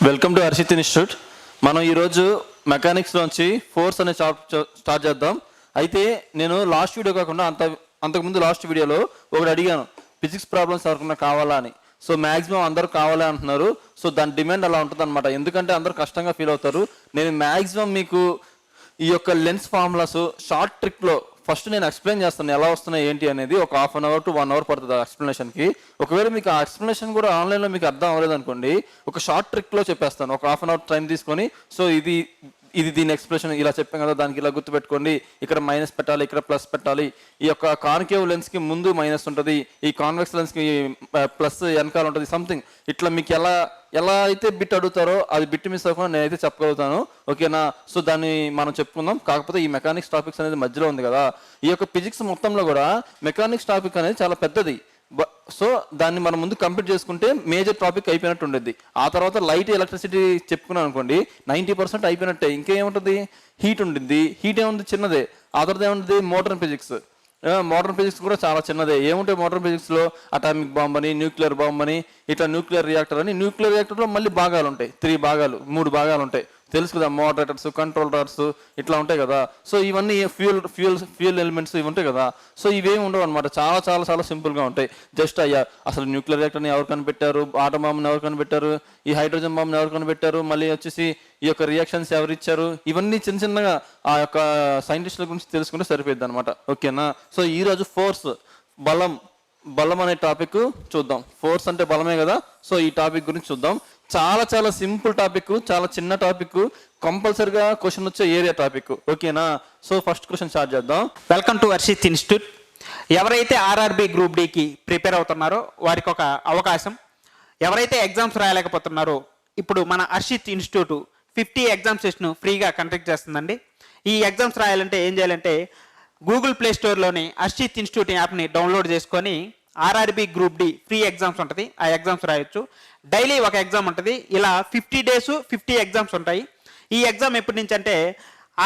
Welcome to Harshit institute. మనం ఈరోజు mechanics నుంచి ఫోర్స్ అనే స్టార్ట్ చేద్దాం. అయితే నేను లాస్ట్ వీడియో కాకుండా అంతకుముందు లాస్ట్ వీడియోలో ఒకటి అడిగాను, ఫిజిక్స్ ప్రాబ్లమ్స్ ఎవరికన్నా కావాలా అని. సో మ్యాక్సిమం అందరూ కావాలా అంటున్నారు. సో దాని డిమాండ్ అలా ఉంటుంది అనమాట, ఎందుకంటే అందరూ కష్టంగా ఫీల్ అవుతారు. నేను మ్యాక్సిమం మీకు ఈ యొక్క లెన్స్ ఫార్ములాస్ షార్ట్ ట్రిక్లో ఫస్ట్ నేను ఎక్స్ప్లెయిన్ చేస్తాను, ఎలా వస్తున్నాయి ఏంటి అనేది. ఒక half an hour to 1 hour పడుతుంది ఆ ఎక్స్ప్లెనేషన్కి. ఒకవేళ మీకు ఆ ఎక్స్ప్లెనేషన్ కూడా ఆన్లైన్లో మీకు అర్థం అవ్వలేదు అనుకోండి, ఒక షార్ట్ ట్రిక్లో చెప్పేస్తాను, ఒక హాఫ్ అన్ అవర్ టైం తీసుకొని. సో ఇది దీని ఎక్స్ప్రెషన్ ఇలా చెప్పాం కదా, దానికి ఇలా గుర్తుపెట్టుకోండి, ఇక్కడ మైనస్ పెట్టాలి, ఇక్కడ ప్లస్ పెట్టాలి. ఈ యొక్క కాన్కేవ్ లెన్స్కి ముందు మైనస్ ఉంటుంది, ఈ కాన్వెక్స్ లెన్స్కి ప్లస్ వెనకాల ఉంటుంది, సంథింగ్ ఇట్లా మీకు ఎలా అయితే బిట్ అడుగుతారో అది బిట్ మిస్ అవ్వకుండా నేనైతే చెప్పగలుగుతాను. ఓకేనా? సో దాన్ని మనం చెప్పుకుందాం. కాకపోతే ఈ మెకానిక్స్ టాపిక్స్ అనేది మధ్యలో ఉంది కదా, ఈ యొక్క ఫిజిక్స్ మొత్తంలో కూడా మెకానిక్స్ టాపిక్ అనేది చాలా పెద్దది. సో దాన్ని మనం ముందు కంప్లీట్ చేసుకుంటే మేజర్ టాపిక్ అయిపోయినట్టు ఉండేది. ఆ తర్వాత లైట్ ఎలక్ట్రిసిటీ చెప్పుకున్నాం అనుకోండి, 90% అయిపోయినట్టే. ఇంకేముంటుంది? హీట్ ఉంటుంది. హీట్ ఏముంది? చిన్నదే. ఆ తర్వాత ఏముంటుంది? Modern physics. మోడర్న్ ఫిజిక్స్ కూడా చాలా చిన్నదే. ఏముంటాయి మోడర్న్ ఫిజిక్స్లో? అటామిక్ బాంబ్ అని, న్యూక్లియర్ బాంబ్ అని, ఇట్లా న్యూక్లియర్ రియాక్టర్ అని. న్యూక్లియర్ రియాక్టర్లో మళ్ళీ భాగాలు ఉంటాయి, 3 భాగాలు ఉంటాయి, తెలుసు కదా. మోడరేటర్స్, కంట్రోలర్స్ ఇట్లా ఉంటాయి కదా. సో ఇవన్నీ ఫ్యూయల్ ఎలిమెంట్స్ ఇవి ఉంటాయి కదా. సో ఇవేమి ఉండవు అనమాట, చాలా చాలా చాలా సింపుల్గా ఉంటాయి. జస్ట్ అయ్యా అసలు న్యూక్లియర్ రియాక్టర్ని ఎవరు కనిపెట్టారు, ఆటం బాంబ్ని ఎవరు కనిపెట్టారు, ఈ హైడ్రోజన్ బాంబ్ని ఎవరు కనిపెట్టారు, మళ్ళీ వచ్చేసి ఈ యొక్క రియాక్షన్స్ ఎవరు ఇచ్చారు, ఇవన్నీ చిన్నగా ఆ యొక్క సైంటిస్టుల గురించి తెలుసుకుంటే సరిపోద్ది అనమాట. ఓకేనా? సో ఈరోజు ఫోర్స్, బలం అనే టాపిక్ చూద్దాం. ఫోర్స్ అంటే బలమే కదా. సో ఈ టాపిక్ గురించి చూద్దాం. చాలా చాలా సింపుల్ టాపిక్, చాలా చిన్న టాపిక్, కంపల్సరిగా క్వశ్చన్ వచ్చే ఏరియా టాపిక్. ఓకేనా? సో ఫస్ట్ క్వశ్చన్ స్టార్ట్ చేద్దాం. Welcome to Harshit institute. ఎవరైతే ఆర్ఆర్బి గ్రూప్ డికి ప్రిపేర్ అవుతున్నారో వారికి ఒక అవకాశం. ఎవరైతే ఎగ్జామ్స్ రాయలేకపోతున్నారో ఇప్పుడు మన హర్షిత్ ఇన్స్టిట్యూట్ 50 ఎగ్జామ్ సెషన్ ఫ్రీగా కండక్ట్ చేస్తుందండి. ఈ ఎగ్జామ్స్ రాయాలంటే ఏం చేయాలంటే గూగుల్ ప్లే స్టోర్లోని హర్షిత్ ఇన్స్టిట్యూట్ యాప్ని డౌన్లోడ్ చేసుకొని RRB group D free exams ఉంటుంది, ఆ ఎగ్జామ్స్ రాయొచ్చు. డైలీ ఒక ఎగ్జామ్ ఉంటుంది. ఇలా 50 days 50 ఎగ్జామ్స్ ఉంటాయి. ఈ ఎగ్జామ్ ఎప్పటి నుంచి అంటే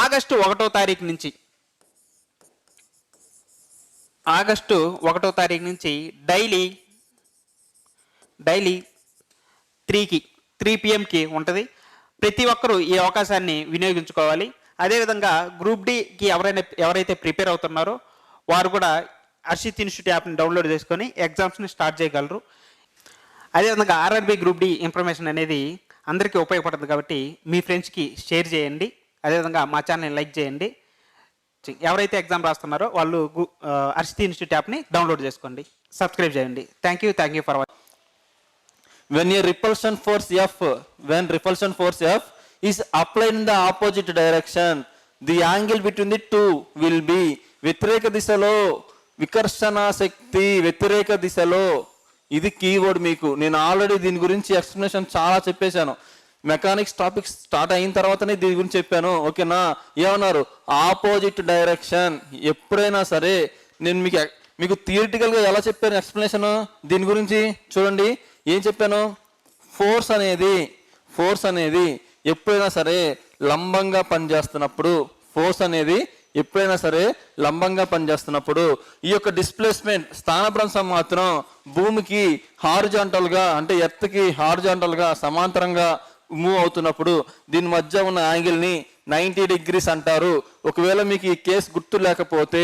ఆగస్టు 1వ తారీఖు నుంచి డైలీ 3 PM ఉంటుంది. ప్రతి ఒక్కరూ ఈ అవకాశాన్ని వినియోగించుకోవాలి. అదేవిధంగా గ్రూప్ డికి ఎవరైతే ప్రిపేర్ అవుతున్నారో వారు కూడా హర్షిత్ ఇన్స్టిట్యూట్ యాప్ని డౌన్లోడ్ చేసుకొని ఎగ్జామ్స్ని స్టార్ట్ చేయగలరు. అదేవిధంగా ఆర్ఆర్బి గ్రూప్ డి ఇన్ఫర్మేషన్ అనేది అందరికీ ఉపయోగపడుతుంది కాబట్టి మీ ఫ్రెండ్స్కి షేర్ చేయండి. అదేవిధంగా మా ఛానల్ని లైక్ చేయండి. ఎవరైతే ఎగ్జామ్ రాస్తున్నారో వాళ్ళు హర్షిత్ ఇన్స్టిట్యూట్ యాప్ని డౌన్లోడ్ చేసుకోండి, సబ్స్క్రైబ్ చేయండి. Thank you for watching. When repulsion force F is applied in the opposite direction, the angle between the two will be వ్యతిరేక దిశలో. వికర్షణ శక్తి వ్యతిరేక దిశలో. ఇది కీవర్డ్. మీకు నేను ఆల్రెడీ దీని గురించి ఎక్స్ప్లెనేషన్ చాలా చెప్పేశాను. మెకానిక్స్ టాపిక్స్ స్టార్ట్ అయిన తర్వాతనే దీని గురించి చెప్పాను. ఓకేనా? ఏమన్నారు? Opposite direction. ఎప్పుడైనా సరే నేను మీకు థియరిటికల్గా ఎలా చెప్పాను ఎక్స్ప్లెనేషన్ దీని గురించి చూడండి. ఏం చెప్పాను? ఫోర్స్ అనేది ఎప్పుడైనా సరే లంబంగా పనిచేస్తున్నప్పుడు, ఈ యొక్క డిస్ప్లేస్మెంట్ స్థానభ్రంశం మాత్రం భూమికి హారిజాంటల్గా, అంటే ఎర్త్కి హారిజాంటల్గా సమాంతరంగా మూవ్ అవుతున్నప్పుడు దీని మధ్య ఉన్న యాంగిల్ని 90 degrees అంటారు. ఒకవేళ మీకు ఈ కేసు గుర్తు లేకపోతే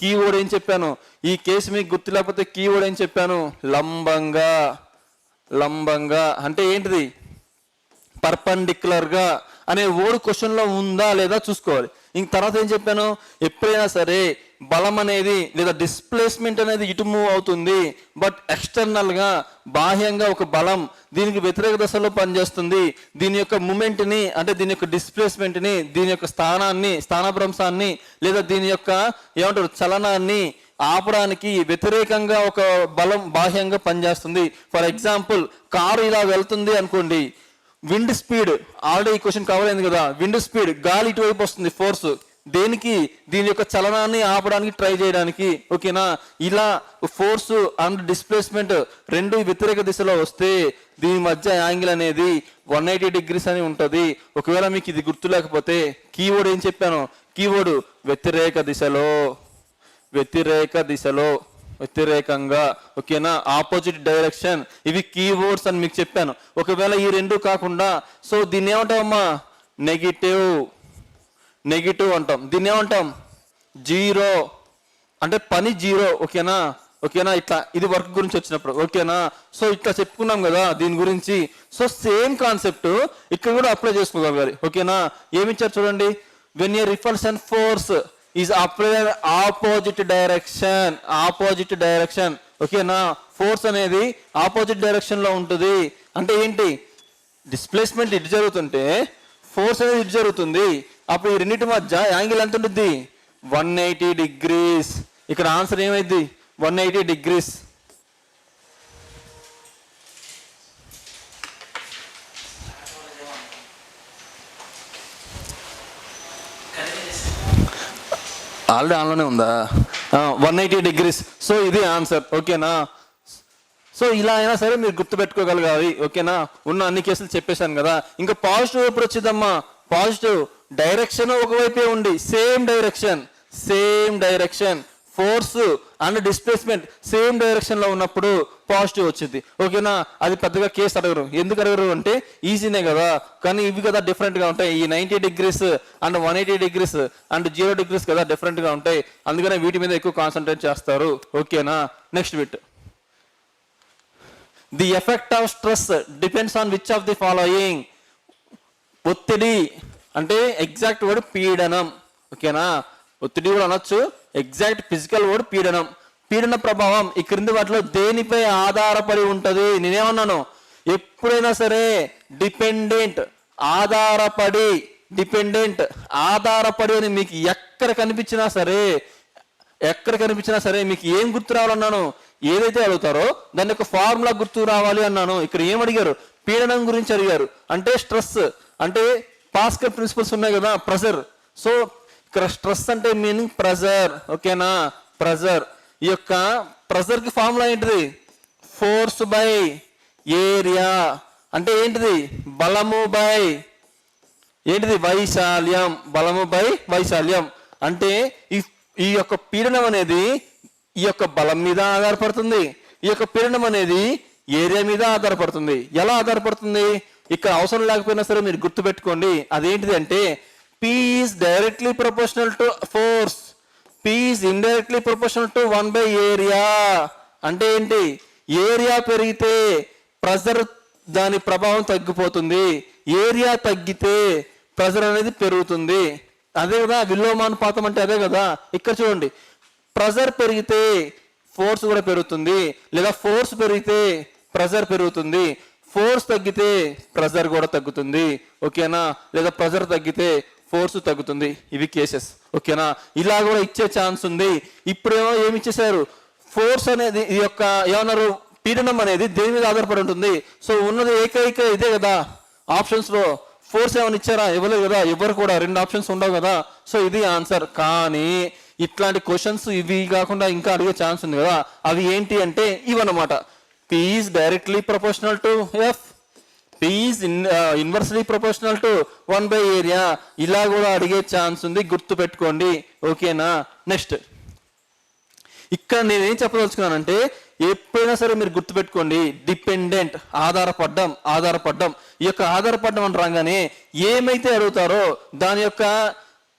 కీవర్డ్ ఏం చెప్పాను? ఈ కేసు మీకు గుర్తు లేకపోతే కీవర్డ్ ఏం చెప్పాను? లంబంగా అంటే ఏంటిది? పర్పెండిక్యులర్గా అనే వర్డ్ క్వశ్చన్లో ఉందా లేదా చూసుకోవాలి. ఇంక తర్వాత ఏం చెప్పాను? ఎప్పుడైనా సరే బలం అనేది లేదా డిస్ప్లేస్మెంట్ అనేది ఇటు మూవ్ అవుతుంది, బట్ ఎక్స్టర్నల్గా బాహ్యంగా ఒక బలం దీనికి వ్యతిరేక దశలో పనిచేస్తుంది. దీని యొక్క మూమెంట్ని, అంటే దీని యొక్క డిస్ప్లేస్మెంట్ని, దీని యొక్క స్థానభ్రంశాన్ని లేదా దీని యొక్క ఏమంటారు చలనాన్ని ఆపడానికి వ్యతిరేకంగా ఒక బలం బాహ్యంగా పనిచేస్తుంది. ఫర్ ఎగ్జాంపుల్, కారు ఇలా వెళ్తుంది అనుకోండి, విండ్ స్పీడ్ ఆల్రెడీ ఈ క్వశ్చన్ కవర్ అయింది కదా. విండ్ స్పీడ్, గాలి ఇటువైపు వస్తుంది, ఫోర్స్ దేనికి? దీని యొక్క చలనాన్ని ఆపడానికి, ట్రై చేయడానికి. ఓకేనా? ఇలా ఫోర్స్ అండ్ డిస్ప్లేస్మెంట్ రెండు వ్యతిరేక దిశలో వస్తే దీని మధ్య యాంగిల్ అనేది 180 degrees అని ఉంటుంది. ఒకవేళ మీకు ఇది గుర్తు లేకపోతే కీవర్డ్ ఏం చెప్పాను? కీవర్డ్ వ్యతిరేక దిశలో. వ్యతిరేకంగా, ఓకేనా, ఆపోజిట్ డైరెక్షన్. ఇవి కీవర్డ్స్ అని మీకు చెప్పాను. ఒకవేళ ఈ రెండు కాకుండా సో దీన్ని ఏమంటామమ్మా, నెగిటివ్ అంటాం. దీన్ని ఏమంటాం, జీరో అంటే పని జీరో, ఓకేనా, ఇట్లా ఇది వర్క్ గురించి వచ్చినప్పుడు, ఓకేనా. సో ఇట్లా చెప్పుకున్నాం కదా దీని గురించి. సో సేమ్ కాన్సెప్ట్ ఇక్కడ కూడా అప్లై చేసుకోగలగాలి, ఓకేనా. ఏమిచ్చారు చూడండి, when a repulsion force is applied opposite direction, ఓకేనా. ఫోర్స్ అనేది ఆపోజిట్ డైరెక్షన్ లో ఉంటుంది. అంటే ఏంటి, డిస్ప్లేస్మెంట్ ఇటు జరుగుతుంటే ఫోర్స్ అనేది ఇటు జరుగుతుంది. అప్పుడు ఈ రెండింటి మధ్య యాంగిల్ ఎంత ఉంటుంది, 180 degrees. ఇక్కడ ఆన్సర్ ఏమైంది, 180 degrees. ఆల్రెడీ ఆన్లోనే ఉందా, 180 degrees. సో ఇది ఆన్సర్, ఓకేనా. సో ఇలా అయినా సరే మీరు గుర్తుపెట్టుకోగలగాలి, ఓకేనా. ఉన్న అన్ని కేసులు చెప్పేశాను కదా. ఇంకా పాజిటివ్ ఎప్పుడు వచ్చిందమ్మా, పాజిటివ్ డైరెక్షన్ ఒకవైపే ఉండి same direction force and displacement same direction లో ఉన్నప్పుడు పాజిటివ్ వచ్చింది, ఓకేనా. అది పెద్దగా కేసు అడగరు. ఎందుకు అడగరు అంటే ఈజీనే కదా, కానీ ఇవి కదా డిఫరెంట్ గా ఉంటాయి. ఈ 90 degrees and 180 degrees and 0 degrees కదా డిఫరెంట్ గా ఉంటాయి. అందుకనే వీటి మీద ఎక్కువ కాన్సన్ట్రేట్ చేస్తారు, ఓకేనా. Next bit, the effect of stress depends on which of the following. ఒత్తిడి అంటే ఎగ్జాక్ట్ వర్డ్ పీడనం, ఓకేనా. ఒత్తిడి కూడా అనొచ్చు, ఎగ్జాక్ట్ ఫిజికల్ వర్డ్ పీడనం. పీడన ప్రభావం ఈ క్రింది వాటిలో దేనిపై ఆధారపడి ఉంటది. నేనేమన్నాను, ఎప్పుడైనా సరే డిపెండెంట్ ఆధారపడి అని మీకు ఎక్కడ కనిపించినా సరే మీకు ఏం గుర్తు రావాలన్నాను, ఏదైతే అడుగుతారో దాని యొక్క ఫార్ములా గుర్తు రావాలి అన్నాను. ఇక్కడ ఏం అడిగారు, పీడనం గురించి అడిగారు. అంటే స్ట్రెస్ అంటే పాస్కల్ ప్రిన్సిపల్స్ ఉన్నాయి కదా, ప్రెజర్. సో ఇక్కడ స్ట్రెస్ అంటే మీనింగ్ ప్రెజర్, ఓకేనా, ప్రెజర్. ఈ యొక్క ప్రెజర్ కి ఫార్ములా ఏంటిది, ఫోర్స్ బై ఏరియా. అంటే ఏంటిది, బలము బై ఏంటిది, వైశాల్యం. బలము బై వైశాల్యం అంటే ఈ యొక్క పీడనం అనేది ఈ యొక్క బలం మీద ఆధారపడుతుంది. ఈ యొక్క పీడనం అనేది ఏరియా మీద ఆధారపడుతుంది. ఎలా ఆధారపడుతుంది, ఇక్కడ అవసరం లేకపోయినా సరే మీరు గుర్తుపెట్టుకోండి. అదేంటిది అంటే P is directly proportional to force, P is indirectly proportional to 1 by area. అంటే ఏంటి, ఏరియా పెరిగితే ప్రెజర్ దాని ప్రభావం తగ్గిపోతుంది, ఏరియా తగ్గితే ప్రెజర్ అనేది పెరుగుతుంది. అదే కదా విలోమానుపాతం అంటే, అదే కదా. ఇక్కడ చూడండి, ప్రెజర్ పెరిగితే ఫోర్స్ కూడా పెరుగుతుంది, లేదా ఫోర్స్ పెరిగితే ప్రెజర్ పెరుగుతుంది, ఫోర్స్ తగ్గితే ప్రెజర్ కూడా తగ్గుతుంది, ఓకేనా. లేదా ప్రెజర్ తగ్గితే ఫోర్స్ తగ్గుతుంది. ఇవి కేసెస్, ఓకేనా. ఇలా కూడా ఇచ్చే ఛాన్స్ ఉంది. ఇప్పుడేమో ఏమి ఇచ్చేసారు, ఫోర్స్ అనేది ఈ యొక్క ఏమన్నారు, పీడనం అనేది దేని మీద ఆధారపడి ఉంటుంది. సో ఉన్నది ఏకైక ఇదే కదా ఆప్షన్స్ లో. ఫోర్స్ ఏమైనా ఇచ్చారా, ఇవ్వలేదు కదా, ఎవరు కూడా 2 ఆప్షన్స్ ఉండవు కదా. సో ఇది ఆన్సర్. కానీ ఇట్లాంటి క్వశ్చన్స్ ఇవి కాకుండా ఇంకా అడిగే ఛాన్స్ ఉంది కదా. అవి ఏంటి అంటే ఇవన్నమాట. P is directly proportional to F, P is inversely proportional to 1 by area. ఇలా కూడా అడిగే ఛాన్స్ ఉంది, గుర్తు పెట్టుకోండి, ఓకేనా. నెక్స్ట్ ఇక్కడ నేనేం చెప్పదలుచుకున్నానంటే, ఎప్పుడైనా సరే మీరు గుర్తుపెట్టుకోండి, డిపెండెంట్ ఆధారపడ్డం. ఈ యొక్క ఆధారపడ్డం అని రాగానే ఏమైతే అడుగుతారో దాని యొక్క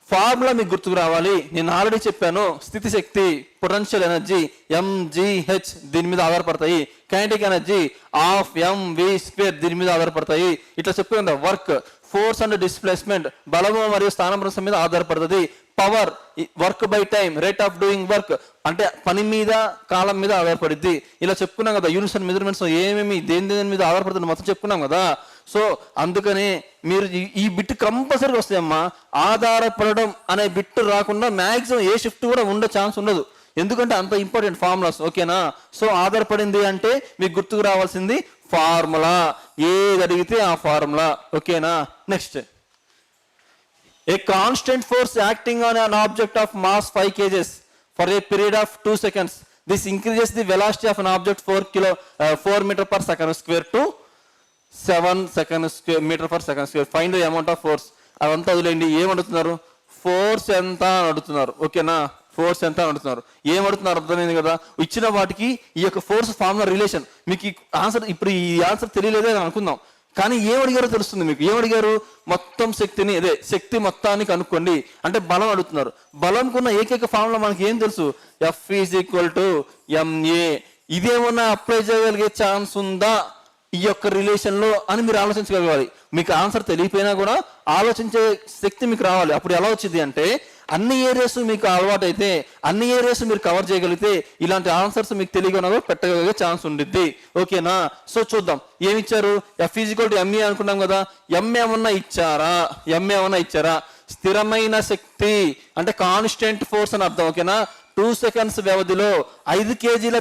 ఫార్ములా మీకు గుర్తుకు రావాలి. నేను ఆల్రెడీ చెప్పాను, స్థితి శక్తి పొటెన్షియల్ ఎనర్జీ mgh దీని మీద ఆధారపడతాయి, కైనెటిక్ ఎనర్జీ ఆఫ్ mv² దీని మీద ఆధారపడతాయి. ఇట్లా చెప్పుకుందా, వర్క్ ఫోర్స్ అండ్ డిస్ప్లేస్మెంట్ బలము మరియు స్థానభ్రంశం మీద ఆధారపడుతుంది. Power work by time rate of doing work అంటే పని మీద కాలం మీద ఆధారపడుద్ది. ఇలా చెప్పుకున్నాం కదా. యూనిట్స్ అండ్ మెజర్మెంట్స్ ఏమేమి దేని మీద ఆధారపడుతుంది మొత్తం చెప్పుకున్నాం కదా. సో అందుకని మీరు ఈ బిట్ కంపల్సరీ వస్తాయమ్మా. ఆధారపడడం అనే బిట్ రాకుండా మ్యాక్సిమం ఏ షిఫ్ట్ కూడా ఉండే ఛాన్స్ ఉండదు, ఎందుకంటే అంత ఇంపార్టెంట్ ఫార్ములాస్, ఓకేనా. సో ఆధారపడింది అంటే మీకు గుర్తుకు రావాల్సింది ఫార్ములా, ఏది అడిగితే ఆ ఫార్ములా, ఓకేనా. Next, a constant force acting on an object of mass 5 kg for a period of 2 seconds. This increases the velocity of an object 4 meter per second square to 7 meter per second square. Find the amount of force. అదంతా వదిలేండి. ఏమడుగుతున్నారు, force ఎంత అని అడుగుతున్నారు, ఓకేనా. Force ఎంత అని అడుగుతున్నారు. ఏం అడుగుతున్నారు అర్థమైంది కదా. ఇచ్చిన వాటికి ఈ యొక్క ఫోర్స్ ఫార్ములా రిలేషన్ మీకు ఆన్సర్ ఇప్పుడు ఈ ఆన్సర్ తెలియలేదే అని అనుకుందాం, కానీ ఏం అడిగారో తెలుస్తుంది మీకు. ఏం అడిగారు? మొత్తం శక్తిని, అదే శక్తి మొత్తాన్ని కనుక్కోండి అంటే బలం అడుగుతున్నారు. బలంకున్న ఏకైక ఫార్ములా మనకి ఏం తెలుసు? F = ma. ఇదేమన్నా అప్లై చేయగలిగే ఛాన్స్ ఉందా ఈ యొక్క రిలేషన్ లో అని మీరు ఆలోచించగలగాలి. మీకు ఆన్సర్ తెలియపోయినా కూడా ఆలోచించే శక్తి మీకు రావాలి. అప్పుడు ఎలా వచ్చింది అంటే అన్ని ఏరియాస్ మీకు అలవాటు అయితే, అన్ని ఏరియాస్ మీరు కవర్ చేయగలిగితే ఇలాంటి ఆన్సర్స్ మీకు తెలియకుండా పెట్టగలిగే ఛాన్స్ ఉండిద్ది. ఓకేనా? సో చూద్దాం ఏమి ఇచ్చారు. F = ma అనుకున్నాం కదా. m ఏమన్నా ఇచ్చారా? స్థిరమైన శక్తి అంటే కాన్స్టెంట్ ఫోర్స్ అని అర్థం. ఓకేనా? 2 సెకండ్స్ వ్యవధిలో 5 కేజీల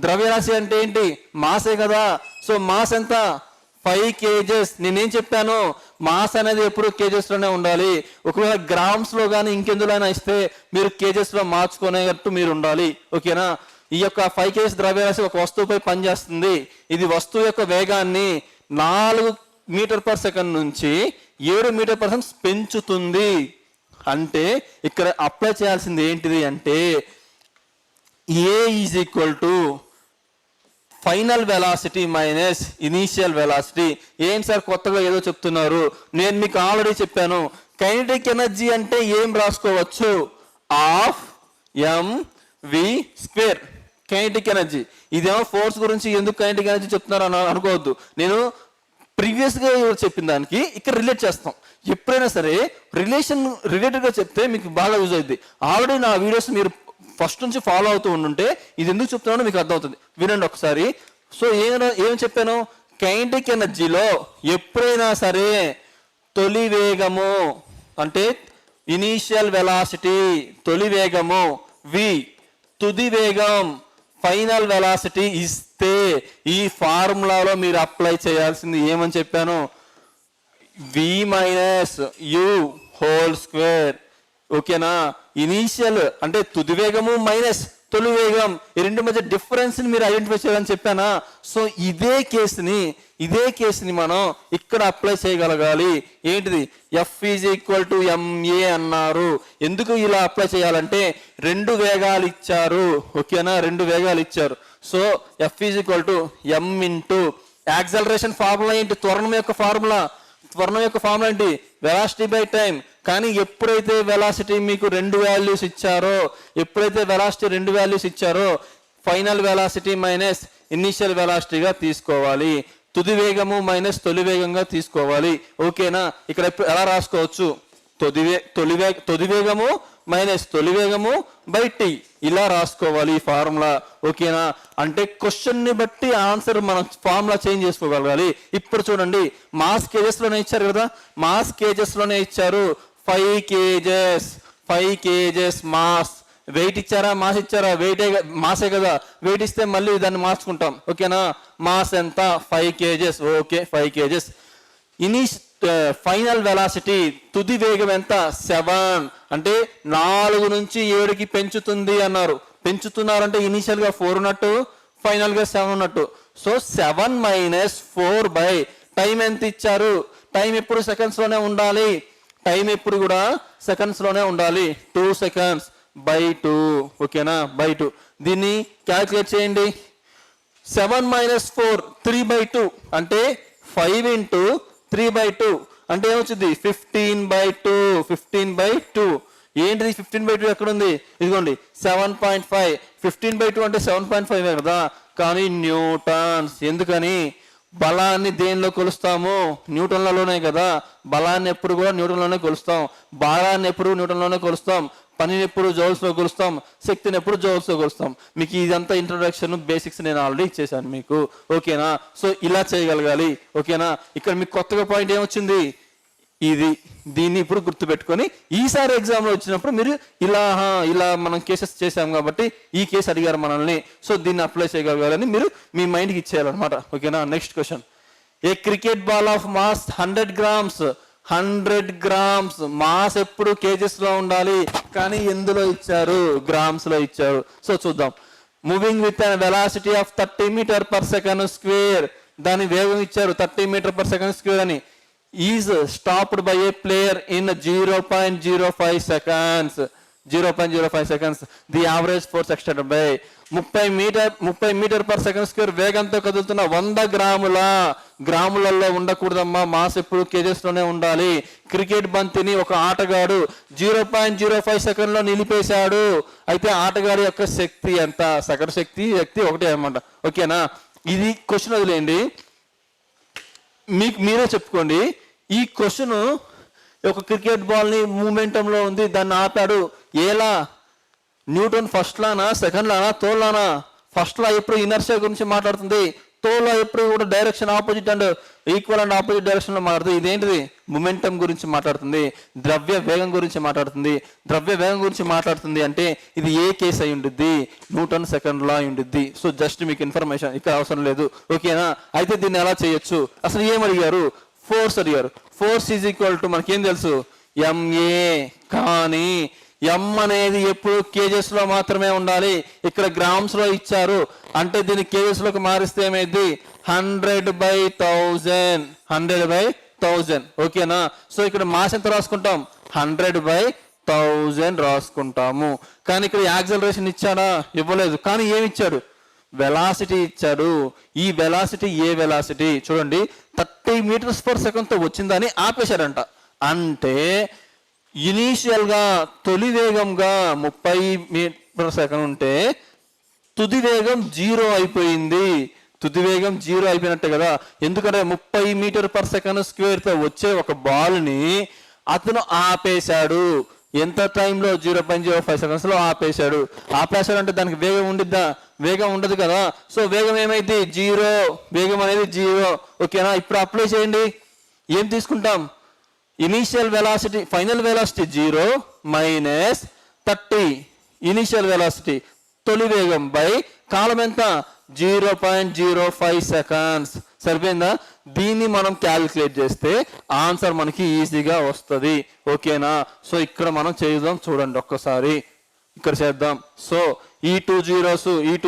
ద్రవ్యరాశి అంటే ఏంటి? మాసే కదా. సో మాస్ ఎంత? 5 kgs. నేనేం చెప్పాను? మాస్ అనేది ఎప్పుడు కేజెస్ లోనే ఉండాలి. ఒకవేళ గ్రామ్స్ లో కానీ ఇంకెందులో అయినా ఇస్తే మీరు కేజెస్ లో మార్చుకునేటట్టు మీరు ఉండాలి. ఓకేనా? ఈ యొక్క 5 kgs ద్రవ్యరాశి ఒక వస్తువుపై పనిచేస్తుంది. ఇది వస్తువు యొక్క వేగాన్ని 4 మీటర్/సెకండ్ నుంచి 7 మీటర్/సెకండ్ పెంచుతుంది. అంటే ఇక్కడ అప్లై చేయాల్సింది ఏంటిది అంటే A = final velocity minus initial velocity. ఏం సార్ కొత్తగా ఏదో చెప్తున్నారు? నేను మీకు ఆల్రెడీ చెప్పాను. కైనెటిక్ ఎనర్జీ అంటే ఏం రాసుకోవచ్చు? ½ mv². Kinetic energy. ఇదేమో ఫోర్స్ గురించి ఎందుకు కైనెటిక్ ఎనర్జీ చెప్తున్నారు అని అనుకోవద్దు. నేను ప్రీవియస్గా చెప్పిన దానికి ఇక్కడ రిలేట్ చేస్తాం. ఎప్పుడైనా సరే రిలేటెడ్గా చెప్తే మీకు బాగా యూజ్ అవుతుంది. ఆల్రెడీ నా వీడియోస్ మీరు ఫస్ట్ నుంచి ఫాలో అవుతూ ఉండుంటే ఇది ఎందుకు చెప్తున్నానో మీకు అర్థమవుతుంది. వినండి ఒకసారి. సో ఏం చెప్పాను? కైనెటిక్ ఎనర్జీలో ఎప్పుడైనా సరే తొలి వేగము అంటే ఇనీషియల్ వెలాసిటీ, తొలి వేగము v, తుది వేగం ఫైనల్ వెలాసిటీ ఇస్తే ఈ ఫార్ములాలో మీరు అప్లై చేయాల్సింది ఏమని చెప్పాను? v-u². ఓకేనా? ఇనీషియల్ అంటే తుది వేగము మైనస్ తొలి వేగం, ఈ రెండు మధ్య డిఫరెన్స్ ని మీరు ఐడెంటిఫై చేయాలని చెప్పానా? సో ఇదే కేసుని మనం ఇక్కడ అప్లై చేయగలగాలి. ఏంటిది? F = ma అన్నారు. ఎందుకు ఇలా అప్లై చేయాలంటే 2 వేగాలు ఇచ్చారు. ఓకేనా? 2 వేగాలు ఇచ్చారు. So F = m × acceleration formula ఏంటి? త్వరణం యొక్క ఫార్ములా ఏంటి? Velocity by time. కానీ ఎప్పుడైతే వెలాసిటీ మీకు 2 వాల్యూస్ ఇచ్చారో ఫైనల్ వెలాసిటీ మైనస్ ఇనిషియల్ వెలాసిటీగా తీసుకోవాలి. తుది వేగము మైనస్ తొలి వేగంగా తీసుకోవాలి. ఓకేనా? ఇక్కడ ఎలా రాసుకోవచ్చు? తొలి వేగము మైనస్ తొలి వేగము బై t ఇలా రాసుకోవాలి ఈ ఫార్ములా. ఓకేనా? అంటే క్వశ్చన్ ని బట్టి ఆన్సర్ మనం ఫార్ములా చేంజ్ చేసుకోగలగాలి. ఇప్పుడు చూడండి, మాస్ కేజెస్ లోనే ఇచ్చారు కదా. మాస్ కేజెస్ లోనే ఇచ్చారు. 5 kgs మాస్. వెయిట్ ఇచ్చారా? మాస్ ఇచ్చారా? మాసే కదా. వెయిట్ ఇస్తే మళ్ళీ దాన్ని మార్చుకుంటాం. ఓకేనా? మాస్ ఎంత? 5 kgs. Okay, 5 kgs. Final velocity తుది వేగం ఎంత? 7. అంటే 4 నుంచి 7కి పెంచుతుంది అన్నారు. పెంచుతున్నారంటే ఇనీషియల్ గా 4 ఉన్నట్టు, ఫైనల్ గా 7 ఉన్నట్టు. సో 7 - 4 బై టైం ఎంత ఇచ్చారు? టైం ఎప్పుడు సెకండ్స్ లోనే ఉండాలి. టైం ఎప్పుడు కూడా సెకండ్స్ లోనే ఉండాలి. 2 seconds / 2. ఓకేనా? బై 2. దీన్ని క్యాల్కులేట్ చేయండి. 7 - 4 3/2 అంటే 5 × 3/2 అంటే ఏమొచ్చింది? 15/2. ఏంటిది 15/2? ఎక్కడ ఉంది? ఇదిగోండి 7.5. 15/2 అంటే 7.5 కదా. కానీ న్యూటన్స్. ఎందుకని? బలాన్ని దేనిలో కొలుస్తాము? న్యూటన్లలోనే కదా. బలాన్ని ఎప్పుడు కూడా న్యూటన్లోనే కొలుస్తాం. భారాన్ని ఎప్పుడు న్యూటన్లోనే కొలుస్తాం. పనిని ఎప్పుడు జౌల్స్లో కొలుస్తాం. శక్తిని ఎప్పుడు జౌల్స్లో కొలుస్తాం. మీకు ఇదంతా ఇంట్రొడక్షన్ బేసిక్స్ నేను ఆల్రెడీ ఇచ్చేసాను మీకు. ఓకేనా? సో ఇలా చేయగలగాలి. ఓకేనా? ఇక్కడ మీకు కొత్తగా పాయింట్ ఏమొచ్చింది? దీన్ని ఇప్పుడు గుర్తుపెట్టుకొని ఈసారి ఎగ్జామ్లో వచ్చినప్పుడు మీరు ఇలా మనం కేసెస్ చేసాం కాబట్టి ఈ కేసు అడిగారు మనల్ని. సో దీన్ని అప్లై చేయగలగాలని మీరు మీ మైండ్కి ఇచ్చేయాలన్నమాట. ఓకేనా? Next question. A cricket ball of mass 100 grams. 100 grams mass ఎప్పుడు కేజెస్ లో ఉండాలి, కానీ ఎందులో ఇచ్చారు? గ్రామ్స్ లో ఇచ్చారు. సో చూద్దాం. Moving with an velocity of 30 మీటర్/సెకండ్². దాని వేగం ఇచ్చారు 30 మీటర్/సెకండ్² అని. Is stopped by A player in 0.05 seconds. 0.05 seconds. The average force extended by 30 metre per second square వేగంతో కదులుతున్న 100 గ్రాములలో ఉండకూడదమ్మా. మాస్ ఎప్పుడు కేజెస్ లోనే ఉండాలి. క్రికెట్ బంతిని ఒక ఆటగాడు 0.05 సెకండ్ లో నిలిపేశాడు. అయితే ఆటగాడి యొక్క శక్తి ఎంత? సగటు శక్తి ఒకటే అన్నమాట. ఓకేనా? ఇది క్వశ్చన్ వదిలేయండి, మీకు మీరే చెప్పుకోండి. ఈ క్వశ్చన్ ఒక క్రికెట్ బాల్ ని మూమెంటంలో ఉంది, దాన్ని ఆపాడు. ఎలా? న్యూటన్ ఫస్ట్ లానా, సెకండ్ లానా, థర్డ్ లానా? ఫస్ట్ లా ఎప్పుడు ఇనర్షియా గురించి మాట్లాడుతుంది, థర్డ్ లా ఎప్పుడు కూడా direction opposite and equal and opposite direction లో మాట్లాడుతుంది. ఇదేంటిది? మొమెంటం గురించి మాట్లాడుతుంది, ద్రవ్య వేగం గురించి మాట్లాడుతుంది. ద్రవ్య వేగం గురించి మాట్లాడుతుంది అంటే ఇది ఏ కేసు అయి ఉండిద్ది? న్యూటన్ సెకండ్ లా అయి ఉండిద్ది. సో జస్ట్ మీకు ఇన్ఫర్మేషన్, ఇక్కడ అవసరం లేదు. ఓకేనా? అయితే దీన్ని ఎలా చేయొచ్చు? అసలు ఏం అడిగారు? ఫోర్స్ అడిగారు. ఫోర్స్ ఈజ్ ఈక్వల్ టు మనకేం తెలుసు? ఎంఏ. కానీ ఎం అనేది ఎప్పుడు కేజెస్ లో మాత్రమే ఉండాలి. ఇక్కడ గ్రామ్స్ లో ఇచ్చారు, అంటే దీన్ని కేజెస్ లోకి మారిస్తే ఏమైంది? 100/1000. 100/1000. ఓకేనా? సో ఇక్కడ మాస్ ఎంత రాసుకుంటాం? 100/1000 రాసుకుంటాము. కానీ ఇక్కడ యాక్సలరేషన్ ఇచ్చాడా? ఇవ్వలేదు. కానీ ఏమి ఇచ్చాడు? వెలాసిటీ ఇచ్చాడు. ఈ వెలాసిటీ ఏ వెలాసిటీ? చూడండి, 30 మీటర్స్ పర్ సెకండ్ తో వచ్చిందని ఆపేశాడంట. అంటే ఇనీషియల్ గా తొలి వేగంగా 30 మీటర్ సెకండ్ ఉంటే తుది వేగం 0 అయిపోయింది. తుది వేగం 0 అయిపోయినట్టే కదా. ఎందుకంటే 30 మీటర్ పర్ సెకండ్ స్క్వేర్ తో వచ్చే ఒక బాల్ ని అతను ఆపేశాడు. ఎంత టైంలో? 0.05 సెకండ్స్ లో ఆపేశాడు. ఆపేశాడంటే దానికి వేగం ఉండిద్దా? వేగం ఉండదు కదా. సో వేగం ఏమైంది? 0. వేగం అనేది 0. ఓకేనా? ఇప్పుడు అప్లై చేయండి. ఏం తీసుకుంటాం? Initial velocity, final velocity 0 minus 30 initial velocity తొలి వేగం బై కాలం ఎంత? 0.05 సెకండ్స్. సరిపోయిందా? దీన్ని మనం క్యాలిక్యులేట్ చేస్తే ఆన్సర్ మనకి ఈజీగా వస్తుంది. ఓకేనా? సో ఇక్కడ మనం చేద్దాం, చూడండి ఒక్కసారి. ఇక్కడ చేద్దాం. సో ఈ 2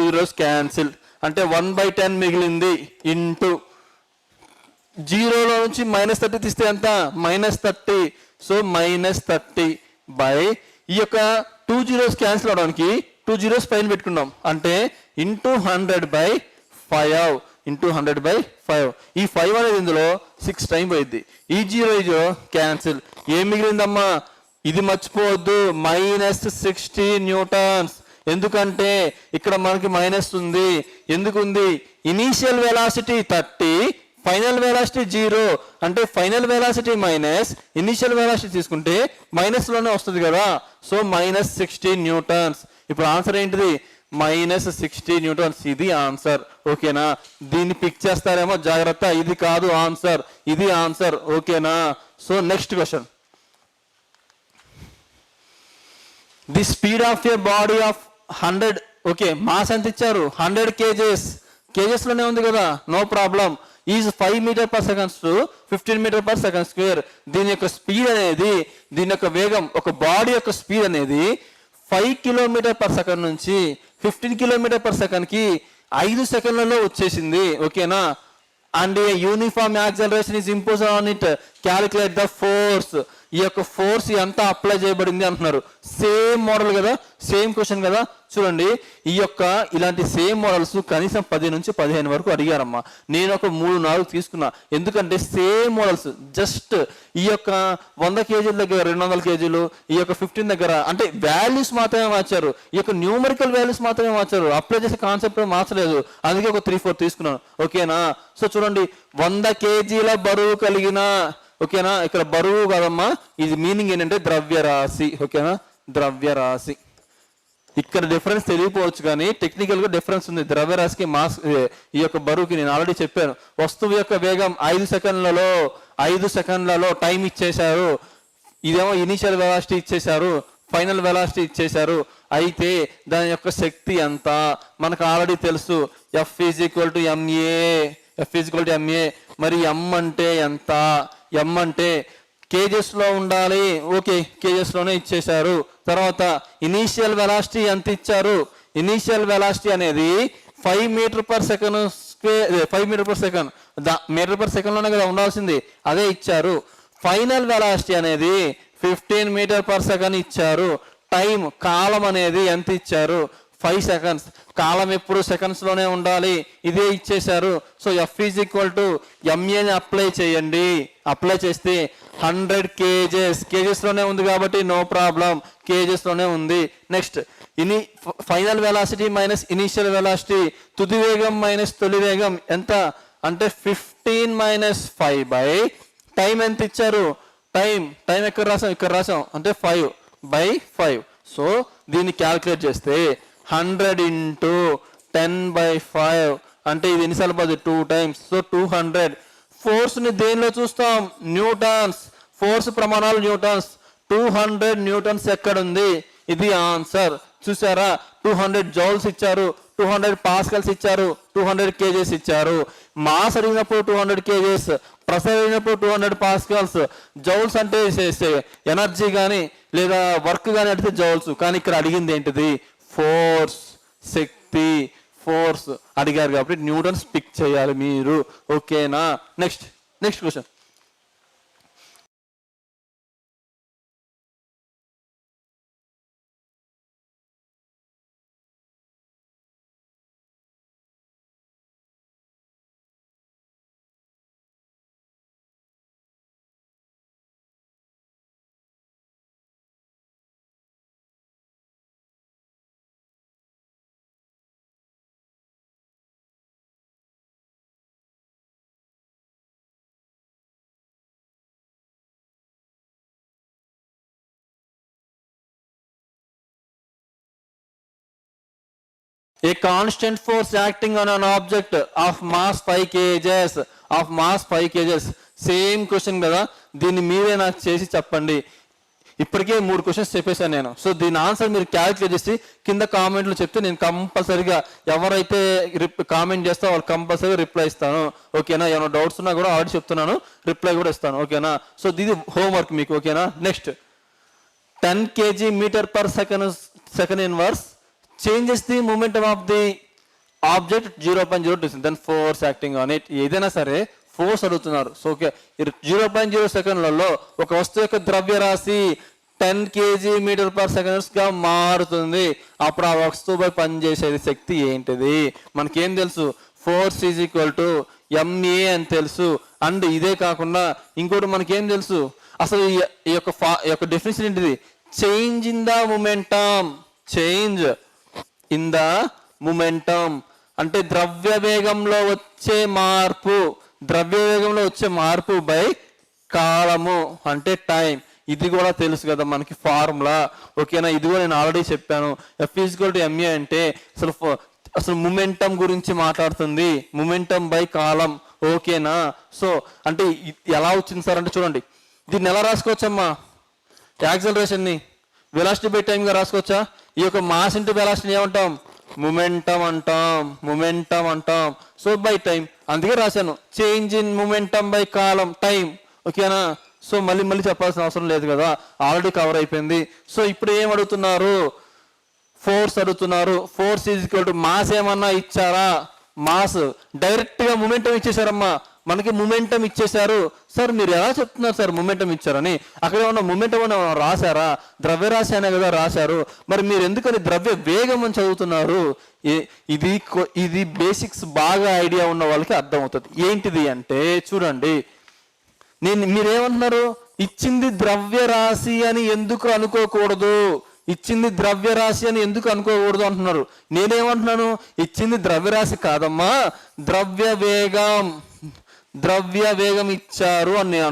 zeros క్యాన్సిల్, అంటే 1/10 మిగిలింది. ఇంటూ 0లో నుంచి -30 తీస్తే ఎంత? -30. సో -30 బై ఈ యొక్క 2 zeros క్యాన్సిల్ అవడానికి 2 zeros పైన పెట్టుకున్నాం, అంటే ఇంటూ 100/5. ఇంటూ 100/5. ఈ 5 అనేది ఇందులో 6 టైం పోయింది. ఈ 0 క్యాన్సిల్. ఏం మిగిలిందమ్మా? ఇది మర్చిపోవద్దు, -60 న్యూటన్స్. ఎందుకంటే ఇక్కడ మనకి మైనస్ ఉంది. ఎందుకుంది? Initial velocity 30, final velocity 0. అంటే final velocity minus initial velocity తీసుకుంటే మైనస్ లోనే వస్తుంది కదా. So -60 Newton's. ఇప్పుడు ఆన్సర్ ఏంటిది? -60 న్యూటన్స్. ఇది ఆన్సర్. ఓకేనా? దీన్ని పిక్ చేస్తారేమో, జాగ్రత్త. ఇది కాదు ఆన్సర్, ఇది ఆన్సర్. ఓకేనా? So next question. The speed of a body of 100. Okay, mass ఎంత ఇచ్చారు? 100 కేజెస్. కేజెస్ లోనే ఉంది కదా, no problem. Is 5 metre per seconds to 15 metre per second square. దీని యొక్క స్పీడ్ అనేది, దీని యొక్క వేగం, ఒక బాడీ యొక్క స్పీడ్ అనేది 5 కిలోమీటర్ పర్ సెకండ్ నుంచి 15 కిలోమీటర్ పర్ సెకండ్ కి 5 సెకండ్లలో వచ్చేసింది. ఓకేనా? And uniform acceleration is impose on it. Calculate the force. ఈ యొక్క ఫోర్స్ ఎంత అప్లై చేయబడింది అంటున్నారు. సేమ్ మోడల్ కదా, సేమ్ క్వశ్చన్ కదా. చూడండి, ఈ యొక్క ఇలాంటి సేమ్ మోడల్స్ కనీసం 10 నుంచి 15 వరకు అడిగారమ్మా. నేను ఒక 3-4 తీసుకున్నా. ఎందుకంటే సేమ్ మోడల్స్, జస్ట్ ఈ యొక్క 100 కేజీల దగ్గర 200 కేజీలు, ఈ యొక్క 15 దగ్గర, అంటే వాల్యూస్ మాత్రమే మార్చారు. ఈ యొక్క న్యూమరికల్ వాల్యూస్ మాత్రమే మార్చారు, అప్లై చేసే కాన్సెప్ట్ మార్చలేదు. అందుకే ఒక 3-4 తీసుకున్నాను. ఓకేనా? సో చూడండి, 100 కేజీల బరువు కలిగిన, ఓకేనా, ఇక్కడ బరువు కాదమ్మా, ఇది మీనింగ్ ఏంటంటే ద్రవ్యరాశి. ఓకేనా? ద్రవ్యరాశి. ఇక్కడ డిఫరెన్స్ తెలియపోవచ్చు, కానీ టెక్నికల్ గా డిఫరెన్స్ ఉంది. ద్రవ్యరాశికి మాస్, ఈ యొక్క బరువుకి. నేను ఆల్రెడీ చెప్పాను, వస్తువు యొక్క వేగం 5 సెకండ్లలో టైం ఇచ్చేశారు. ఇదేమో ఇనీషియల్ వెలాసిటీ ఇచ్చేశారు, ఫైనల్ వెలాసిటీ ఇచ్చేశారు. అయితే దాని యొక్క శక్తి ఎంత మనకు ఆల్రెడీ తెలుసు. F is equal to MA. మరి M అంటే ఎంత? M అంటే కేజెస్ లో ఉండాలి. ఓకే, కేజెస్ లోనే ఇచ్చేశారు. తర్వాత ఇనీషియల్ వెలాసిటీ ఎంత ఇచ్చారు? ఇనీషియల్ వెలాసిటీ అనేది 5 metre per second square, 5 metre per second, metre per second లోనే కదా ఉండాల్సింది, అదే ఇచ్చారు. ఫైనల్ వెలాసిటీ అనేది 15 మీటర్ పర్ సెకండ్ ఇచ్చారు. టైం కాలం అనేది ఎంత ఇచ్చారు 5 సెకండ్స్. కాలం ఎప్పుడు సెకండ్స్లోనే ఉండాలి, ఇదే ఇచ్చేశారు. So F is equal to ఎంఏని అప్లై చేయండి. అప్లై చేస్తే 100 కేజెస్లోనే ఉంది కాబట్టి నో ప్రాబ్లం, కేజెస్లోనే ఉంది. Next final velocity minus initial velocity, తుది వేగం మైనస్ తొలి వేగం ఎంత అంటే 15 - 5 టైం ఎంత ఇచ్చారు, టైం ఎక్కడ రాసాం అంటే 5/5. సో దీన్ని క్యాల్కులేట్ చేస్తే 100 × 10/5 అంటే ఇది ఎన్నిసార్లు పోతుంది 2 times. సో 200. ఫోర్స్ని దేనిలో చూస్తాం, న్యూటన్స్. ఫోర్స్ ప్రమాణాలు న్యూటన్స్. 200 న్యూటన్స్ ఎక్కడ ఉంది, ఇది ఆన్సర్. చూసారా, 200 జౌల్స్ ఇచ్చారు, 200 పాస్కల్స్ ఇచ్చారు, 200 కేజెస్ ఇచ్చారు. మాస్ అడిగినప్పుడు 200 కేజెస్, ప్రెషర్ అడిగినప్పుడు 200 పాస్కల్స్. జౌల్స్ అంటే ఎనర్జీ కానీ లేదా వర్క్ కానీ అడిగితే జౌల్స్. కానీ ఇక్కడ అడిగింది ఏంటిది, ఫోర్స్, శక్తి, ఫోర్స్ అడిగారు కాబట్టి న్యూటన్స్ పిక్ చేయాలి మీరు. ఓకేనా. Next question. A constant force acting on an object of mass 5 kgs. Same question కదా, దీన్ని మీరే నాకు చేసి చెప్పండి. ఇప్పటికే 3 క్వశ్చన్స్ చెప్పేశాను నేను. సో దీని ఆన్సర్ మీరు క్యాల్కులేట్ చేసి కింద కామెంట్లో చెప్తే నేను కంపల్సరీగా ఎవరైతే కామెంట్ చేస్తా వాళ్ళు కంపల్సరీగా రిప్లై ఇస్తాను. ఓకేనా. ఏమైనా డౌట్స్ ఉన్నా కూడా ఆల్రెడీ చెప్తున్నాను, రిప్లై కూడా ఇస్తాను. ఓకేనా. సో ఇది హోంవర్క్ మీకు. ఓకేనా. Next 10 kg meter/second inverse changes the momentum of the object 0.02, then force acting on it. ఏదైనా సరే ఫోర్స్ అడుగుతున్నారు. సో ఓకే, 0.0 సెకండ్లలో ఒక వస్తువు యొక్క ద్రవ్యరాశి 10 kg meter/second గా మారుతుంది. అప్పుడు ఆ వస్తువుపై పనిచేసేది శక్తి ఏంటిది, మనకేం తెలుసు, force is equal to MA అని తెలుసు. అండ్ ఇదే కాకుండా ఇంకోటి మనకేం తెలుసు, అసలు ఈ యొక్క డెఫినేషన్ ఏంటిది, చేంజ్ ఇన్ ద మొమెంటం అంటే ద్రవ్య వేగంలో వచ్చే మార్పు బై కాలము అంటే టైం. ఇది కూడా తెలుసు కదా మనకి ఫార్ములా. ఓకేనా. ఇది కూడా నేను ఆల్రెడీ చెప్పాను. F is equal to MA అంటే అసలు మొమెంటం గురించి మాట్లాడుతుంది, మొమెంటం బై కాలం. ఓకేనా. సో అంటే ఎలా వచ్చింది సార్ అంటే చూడండి, దీన్ని ఎలా రాసుకోవచ్చమ్మా, యాక్సలరేషన్ని వెలాసిటీ బై టైంగా రాసుకోవచ్చా. ఈ యొక్క మాస్ ఇంటూ వెలాసిటీ ఏమంటాం, మొమెంటం అంటాం. సో బై టైం, అందుకే రాశాను change in momentum by column time. ఓకేనా. సో మళ్ళీ చెప్పాల్సిన అవసరం లేదు కదా, ఆల్రెడీ కవర్ అయిపోయింది. సో ఇప్పుడు ఏం అడుగుతున్నారు, ఫోర్స్ అడుగుతున్నారు. Force is equal to mass ఏమన్నా ఇచ్చారా, మాస్ డైరెక్ట్ గా మొమెంటం ఇచ్చేసారమ్మా, మనకి మొమెంటం ఇచ్చేశారు. సార్ మీరు ఎలా చెప్తున్నారు సార్ మొమెంటం ఇచ్చారని, అక్కడ ఏమన్నా మొమెంటం అని రాశారా, ద్రవ్యరాశి అనే కదా రాశారు. మరి మీరు ఎందుకని ద్రవ్య వేగం అని చదువుతున్నారు. ఇది బేసిక్స్ బాగా ఐడియా ఉన్న వాళ్ళకి అర్థమవుతుంది. ఏంటిది అంటే చూడండి, మీరేమంటున్నారు, ఇచ్చింది ద్రవ్యరాశి అని ఎందుకు అనుకోకూడదు, అంటున్నారు. నేనేమంటున్నాను, ఇచ్చింది ద్రవ్యరాశి కాదమ్మా, ద్రవ్య వేగం ఇచ్చారు అని నేను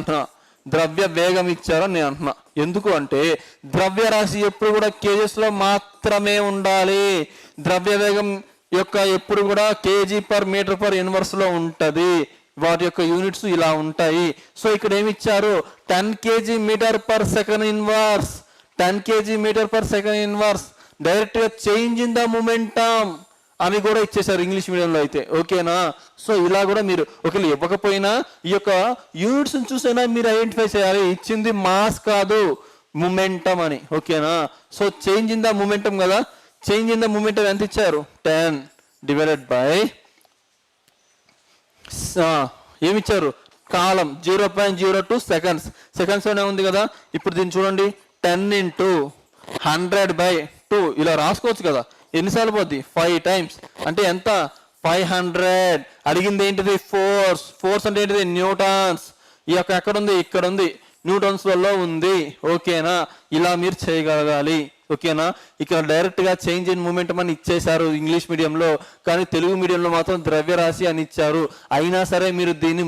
అంటున్నా. ఎందుకు అంటే ద్రవ్యరాశి ఎప్పుడు కూడా కేజెస్ లో మాత్రమే ఉండాలి. ద్రవ్య వేగం యొక్క ఎప్పుడు కూడా kg/m/inverse లో ఉంటది. వాటి యొక్క యూనిట్స్ ఇలా ఉంటాయి. సో ఇక్కడ ఏమి ఇచ్చారు, 10 kg meter/second inverse, 10 kg meter/second inverse direct గా చేంజ్ ఇన్ ద మొమెంటం అని కూడా ఇచ్చేసారు ఇంగ్లీష్ మీడియంలో అయితే. ఓకేనా. సో ఇలా కూడా మీరు ఒకవేళ ఇవ్వకపోయినా ఈ యొక్క యూనిట్స్ చూసైనా మీరు ఐడెంటిఫై చేయాలి, ఇచ్చింది మాస్ కాదు మొమెంటం అని. ఓకేనా. So change in the momentum కదా, చేంజ్ ఇన్ ద మొమెంటం ఎంత ఇచ్చారు, 10 డివైడెడ్ బై ఏమిచ్చారు, కాలం 0.02 సెకండ్స్ లోనే ఉంది కదా. ఇప్పుడు దీన్ని చూడండి, 10 × 100/2 ఇలా రాసుకోవచ్చు కదా. ఎన్నిసార్లు పోద్ది? 5 టైమ్స్. అంటే ఎంత? 500. అడిగింది ఏంటిది? ఫోర్స్. ఫోర్స్ అంటే ఏంటిది? న్యూటన్స్. ఈ యొక్క ఎక్కడ ఉంది? ఇక్కడ ఉంది, న్యూటన్స్ వల్ల ఉంది. ఓకేనా? ఇలా మీరు చేయగలగాలి. ఓకేనా? ఇక్కడ డైరెక్ట్ గా చేంజ్ ఇన్ మూమెంటం అని ఇచ్చేశారు ఇంగ్లీష్ మీడియంలో, కానీ తెలుగు మీడియంలో మాత్రం ద్రవ్యరాశి అని ఇచ్చారు. అయినా సరే మీరు దీన్ని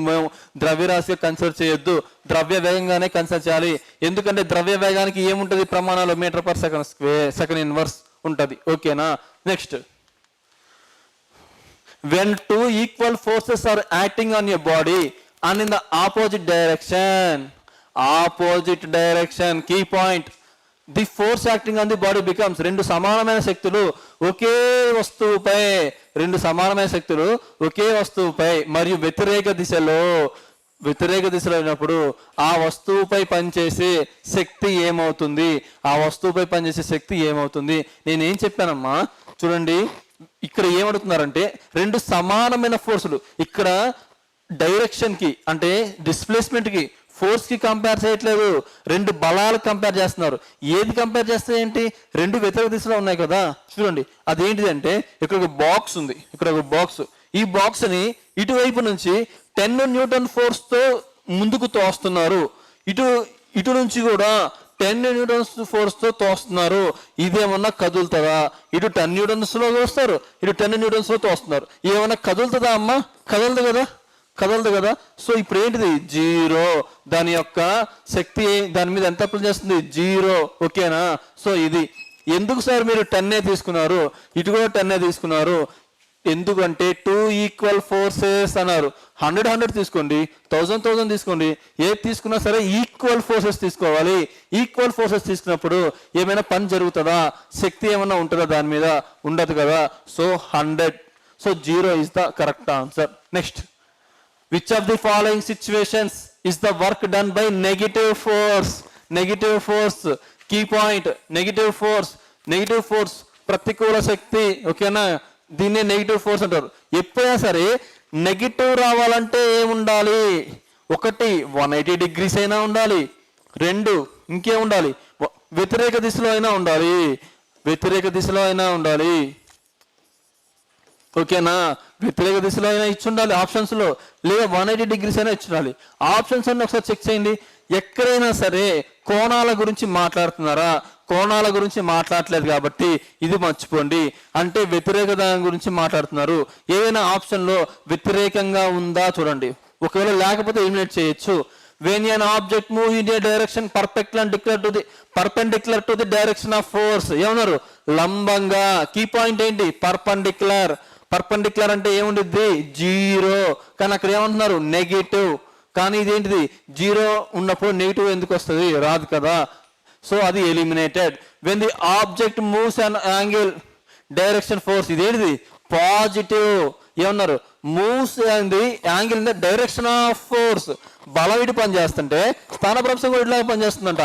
ద్రవ్యరాశిగా కన్సిడర్ చేయొద్దు, ద్రవ్య వేగంగానే కన్సిడర్ చేయాలి. ఎందుకంటే ద్రవ్య వేగానికి ఏముంటది ప్రమాణాలు? Metre per second square, second inverse ఉంటది. ఓకేనా? Next, when two equal forces are acting on your body and in the opposite direction, key point, the force acting on the body becomes, రెండు సమానమైన శక్తులు ఒకే వస్తువుపై మరియు వ్యతిరేక దిశలో అయినప్పుడు ఆ వస్తువుపై పనిచేసే శక్తి ఏమవుతుంది? నేనేం చెప్పానమ్మా చూడండి, ఇక్కడ ఏమడుగుతున్నారంటే రెండు సమానమైన ఫోర్సులు, ఇక్కడ డైరెక్షన్ కి అంటే డిస్ప్లేస్మెంట్ కి ఫోర్స్ కి కంపేర్ చేయట్లేదు, రెండు బలాలు కంపేర్ చేస్తున్నారు. ఏది కంపేర్ చేస్తే ఏంటి? రెండు వ్యతిరేక దిశలో ఉన్నాయి కదా. చూడండి అదేంటిది అంటే, ఇక్కడ ఒక బాక్స్ ఉంది, ఈ బాక్స్ ని ఇటువైపు నుంచి 10 న్యూటన్ ఫోర్స్ తో ముందుకు తోస్తున్నారు, ఇటు నుంచి కూడా 10 న్యూటన్స్ ఫోర్స్ తో తోస్తున్నారు. ఇదేమన్నా కదులుతుందా? ఇటు 10 న్యూటన్స్ లో తోస్తారు, ఇటు 10 న్యూటన్స్ లో తోస్తున్నారు. ఏమన్నా కదులుతుందా అమ్మా? కదలదు కదా. సో ఇప్పుడు ఏంటిది? 0. దాని యొక్క శక్తి దాని మీద ఎంత అప్లై చేస్తుంది? 0. ఓకేనా? సో ఇది ఎందుకు సార్ మీరు 10 తీసుకున్నారు, ఇటు కూడా 10 తీసుకున్నారు? ఎందుకంటే 2 ఈక్వల్ ఫోర్సెస్ అన్నారు. 100 తీసుకోండి, 1000 తీసుకోండి, ఏది తీసుకున్నా సరే ఈక్వల్ ఫోర్సెస్ తీసుకోవాలి. ఈక్వల్ ఫోర్సెస్ తీసుకున్నప్పుడు ఏమైనా పని జరుగుతుందా? శక్తి ఏమైనా ఉంటుందా? దాని మీద ఉండదు కదా. So 100. So 0 is the correct answer. Next, which of the following situations is the work done by negative force? Key point, negative force ప్రతికూల శక్తి. ఓకేనా? దీన్నే నెగిటివ్ ఫోర్స్ అంటారు. ఎప్పుడైనా సరే నెగిటివ్ రావాలంటే ఏముండాలి? 1 180 degrees అయినా ఉండాలి, 2 ఇంకే ఉండాలి, వ్యతిరేక దిశలో అయినా ఉండాలి. ఓకేనా? వ్యతిరేక దిశలో అయినా ఇచ్చి ఉండాలి ఆప్షన్స్ లో, లేదా 180 degrees అయినా ఇచ్చి ఉండాలి. ఆప్షన్స్ అన్ని ఒకసారి చెక్ చేయండి. ఎక్కడైనా సరే కోణాల గురించి మాట్లాడుతున్నారా? కోణాల గురించి మాట్లాడలేదు కాబట్టి ఇది మర్చిపోండి. అంటే వ్యతిరేక దాని గురించి మాట్లాడుతున్నారు. ఏదైనా ఆప్షన్ లో వ్యతిరేకంగా ఉందా చూడండి, ఒకవేళ లేకపోతే ఎలిమినేట్ చేయొచ్చు. when an object move in a direction perpendicular to the direction of force, ఏమన్నారు? లంబంగా. కీ పాయింట్ ఏంటి? పర్పెండిక్యులర్ అంటే ఏముండిద్ది? 0. కానీ అక్కడ ఏమంటున్నారు? నెగిటివ్. కానీ ఇదేంటిది? 0 ఉన్నప్పుడు నెగిటివ్ ఎందుకు వస్తుంది? రాదు కదా. సో అది eliminated. when the object moves an angle direction force, ఇదేంటిది? పాజిటివ్. ఏమన్నారు? Moves and the angle in the direction of force. బలం ఇటు పనిచేస్తుంటే స్థానభ్రంశం కూడా ఇట్లా పనిచేస్తుందంట.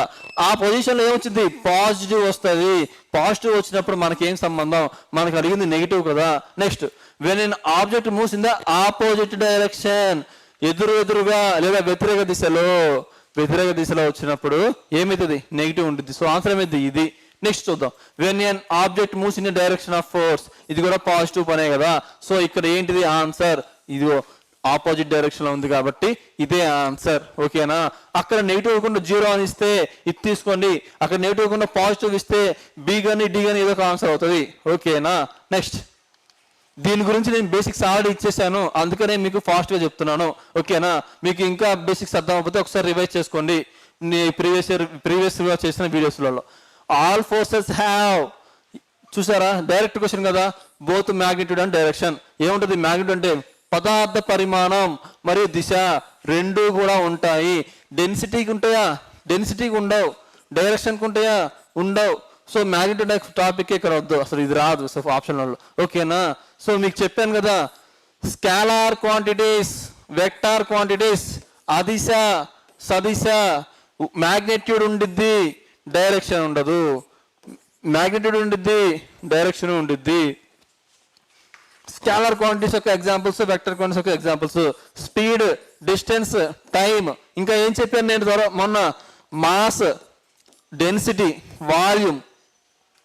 ఆ పొజిషన్ లో ఏమొచ్చింది? పాజిటివ్ వస్తుంది. పాజిటివ్ వచ్చినప్పుడు మనకేం సంబంధం? మనకు అడిగింది నెగిటివ్ కదా. Next, when an object moves in the opposite direction, ఎదురుగా లేదా వ్యతిరేక దిశలో వచ్చినప్పుడు ఏమైతుంది? నెగిటివ్ ఉంటుంది. సో ఆన్సర్ ఏమైంది? ఇది. నెక్స్ట్ చూద్దాం. when an object moves in a direction of force, ఇది కూడా పాజిటివ్ పనే కదా. సో ఇక్కడ ఏంటిది ఆన్సర్? ఇది ఆపోజిట్ డైరెక్షన్ లో ఉంది కాబట్టి ఇదే ఆన్సర్. ఓకేనా? అక్కడ నెగిటివ్ ఇవ్వకుండా 0 అని ఇస్తే ఇది తీసుకోండి, అక్కడ నెగిటివ్ ఇవ్వకుండా పాజిటివ్ ఇస్తే బి కానీ డి కానీ ఏదో ఒక ఆన్సర్ అవుతుంది. ఓకేనా? నెక్స్ట్, దీని గురించి నేను బేసిక్స్ ఆల్రెడీ ఇచ్చేసాను, అందుకనే మీకు ఫాస్ట్గా చెప్తున్నాను. ఓకేనా? మీకు ఇంకా బేసిక్స్ అర్థం అవ్వకపోతే ఒకసారి రివైజ్ చేసుకోండి ప్రీవియస్గా చేసిన వీడియోస్లలో. ఆల్ ఫోర్సెస్ హ్యావ్, చూసారా? డైరెక్ట్ క్వశ్చన్ కదా. Both magnitude and direction. ఏముంటుంది? మ్యాగ్నిట్యూడ్ అంటే పదార్థ పరిమాణం మరియు దిశ రెండు కూడా ఉంటాయి. డెన్సిటీకి ఉంటాయా? డెన్సిటీకి ఉండవు. డైరెక్షన్కి ఉంటాయా? ఉండవు. సో మ్యాగ్నిట్యూడ్ టాపిక్ ఇక్కడ వద్దు, అసలు ఇది రాదు సో ఆప్షన్లలో. ఓకేనా? సో మీకు చెప్పాను కదా, స్కాలార్ క్వాంటిటీస్, వెక్టార్ క్వాంటిటీస్, అదిశ సదిశ, మ్యాగ్నిట్యూడ్ ఉండిద్ది, డైరెక్షన్ ఉండదు. మ్యాగ్నిట్యూడ్ ఉండిద్ది, డైరెక్షన్ ఉండిద్ది. స్కాలర్ క్వాంటిటీస్ యొక్క ఎగ్జాంపుల్స్, వెక్టర్ క్వాంటిటీస్ యొక్క ఎగ్జాంపుల్స్, స్పీడ్, డిస్టెన్స్, టైం. ఇంకా ఏం చెప్పాను నేను మొన్న? మాస్, డెన్సిటీ, వాల్యూమ్,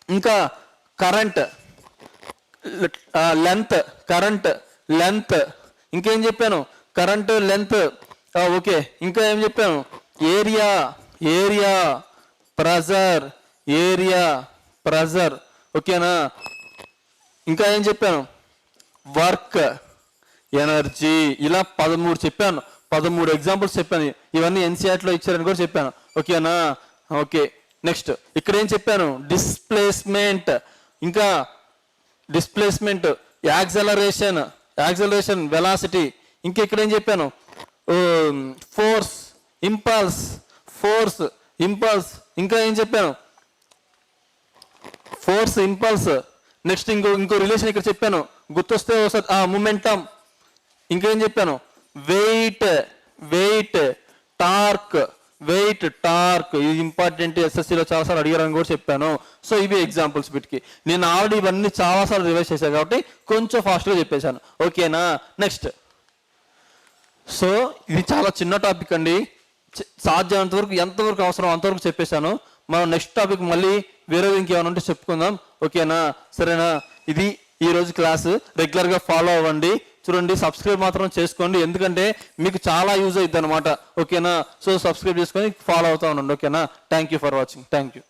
ఇంకా కరెంట్, లెంత్, కరెంట్, లెంత్, ఇంకేం చెప్పాను, కరెంట్, లెంత్, ఓకే. ఇంకా ఏం చెప్పాను, area, area, pressure, area, pressure, ఓకేనా. ఇంకా ఏం చెప్పాను, వర్క్, ఎనర్జీ, ఇలా 13 చెప్పాను, 13 ఎగ్జాంపుల్స్ చెప్పాను. ఇవన్నీ ఎన్సీఆర్టీలో ఇచ్చారని కూడా చెప్పాను, ఓకేనా. ఓకే, నెక్స్ట్ ఇక్కడ ఏం చెప్పాను, డిస్ప్లేస్మెంట్, ఇంకా డిస్ప్లేస్మెంట్, యాక్సలరేషన్, యాక్సలరేషన్, వెలాసిటీ, ఇంకా ఇక్కడ ఏం చెప్పాను, ఫోర్స్, ఇంపల్స్, ఫోర్స్, ఇంపల్స్, ఇంకా ఏం చెప్పాను, ఫోర్స్, ఇంపల్స్. నెక్స్ట్ ఇంకో రిలేషన్ ఇక్కడ చెప్పాను, గుర్తొస్తే ఒకసారి మొమెంటం. ఇంకేం చెప్పాను, weight, weight, torque, weight, torque, ఇది ఇంపార్టెంట్, ఎస్ఎస్సిలో చాలాసార్లు అడిగారని కూడా చెప్పాను. సో ఇవి ఎగ్జాంపుల్స్ వీటికి. నేను ఆల్రెడీ ఇవన్నీ చాలాసార్లు రివైజ్ చేశాను కాబట్టి కొంచెం ఫాస్ట్గా చెప్పేశాను, ఓకేనా. నెక్స్ట్, సో ఇది చాలా చిన్న టాపిక్ అండి, సాధ్యమైనంత వరకు ఎంతవరకు అవసరం అంతవరకు చెప్పేశాను. మనం నెక్స్ట్ టాపిక్ మళ్ళీ వేరేది ఇంకేమైనా ఉంటే చెప్పుకుందాం, ఓకేనా, సరేనా. ఇది ఈరోజు క్లాస్, రెగ్యులర్గా ఫాలో అవ్వండి. చూడండి, సబ్స్క్రైబ్ మాత్రం చేసుకోండి, ఎందుకంటే మీకు చాలా యూజ్ అవుతుంది అనమాట, ఓకేనా. సో సబ్స్క్రైబ్ చేసుకొని ఫాలో అవుతా ఉండండి, ఓకేనా. Thank you for watching, thank you.